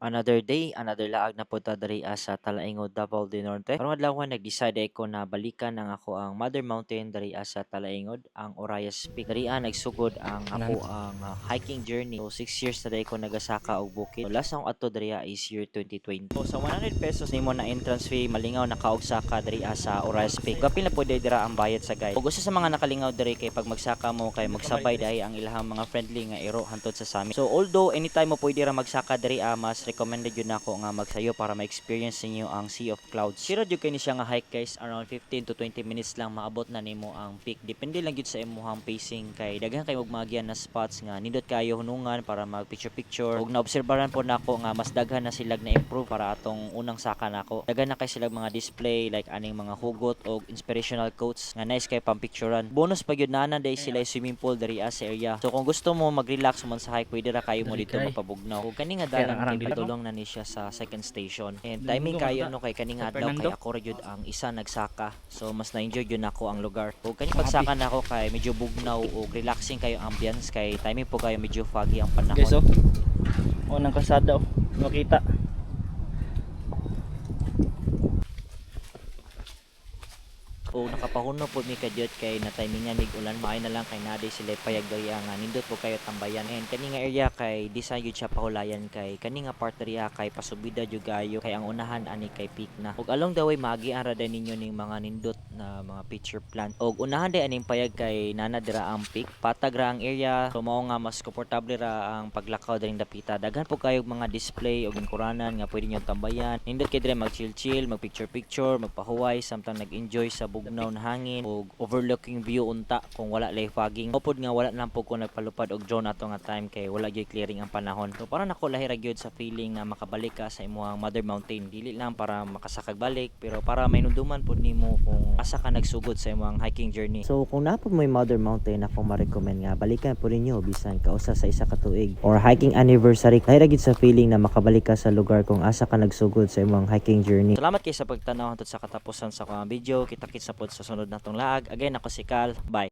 Another day, another laag na punta diri sa Talaingod, Davao del Norte. Karong adlaw nag-decide ako na balikan ang ako ang Mother Mountain diri sa Talaingod, ang Orayas Peak. Diri nagsugod ang Anan. ako ang hiking journey. So 6 years na dai ko nagasaka og bukid. So, last akong adto diri is year 2020. So sa 100 pesos nimo na entrance fee, malingaw na kaog saka diri sa Orayas Peak. Gapil na pud dira ang bayad sa guide. Ug gusto sa mga nakalingaw diri kay pag magsaka mo kay magsabay dai ang ilahang mga friendly nga iro hantod sa summit. So although anytime mo pwede ra magsaka diri mas recommended yun nako nga magsayo para ma-experience ninyo ang Sea of Clouds. Sira jud kay ni siya nga hike guys, around 15 to 20 minutes lang maabot na nimo ang peak. Depende lang gyud sa imong pacing kay daghan kay magmagyan na spots nga nindot kayo hunungan para mag picture picture. Ug naobserbahan po nako nga mas daghan na sila na improve para atong unang saka nako. Daghan na kay sila mga display like aning mga hugot o inspirational quotes nga nice kay pampicturean. Bonus pa gyud na day sila swimming pool diri sa area. So kung gusto mo mag-relax mo sa hike, pwede ra kayo mo dito mapabugnaw. Ug kani nga dalan kay patulong na ni siya sa second station. And timing kayo no kay kaning adlaw kay ako ra jud ang isa nagsaka. So mas na-enjoy jud nako ang lugar. Ug kani pagsaka nako kay medyo bugnaw ug relaxing kayo ambience kay timing po kayo medyo foggy ang panahon. Guys, nang kalsada makita. O nakapahuno po mi kadyot kay na timingan mig ulan maay na lang kay naday sila payag daya nga nindot po kayo tambayan. And kani nga area kay di sa gyud siya pahulayan kay kani nga part area kay pasubida jud gayo kay ang unahan ani kay peak na. Ug along the way magi ara din ninyo ning mga nindot na mga picture plant. Ug unahan day aning payag kay nana dira ang peak. Patag ra ang area, so mao nga mas komportable ra ang paglakaw diring dapita. Daghan po kayo mga display ug lingkuranan nga pwede nyo tambayan. Nindot kay dire mag chill, mag picture picture, magpahuway, samtang nag-enjoy sa bugnaw na hangin o overlooking view unta kung wala lay fogging. Upod nga wala lang po ko nagpalupad og drone ato nga time kay wala gyud clearing ang panahon. So para nako lahi ra gyud sa feeling na makabalik ka sa imong Mother Mountain. Dili lang para makasakag balik pero para may nunduman pud nimo kung asa ka nagsugod sa imong hiking journey. So kung napod mo Mother Mountain ako ma-recommend nga balikan po ninyo bisan kausa sa isa ka tuig or hiking anniversary. Lahi ra gyud sa feeling na makabalik ka sa lugar kung asa ka nagsugod sa imong hiking journey. Salamat kay sa pagtanaw hangtod sa katapusan sa akong video. Kita-kits sa pod sa sunod natong laag. Again ako si Cal. Bye.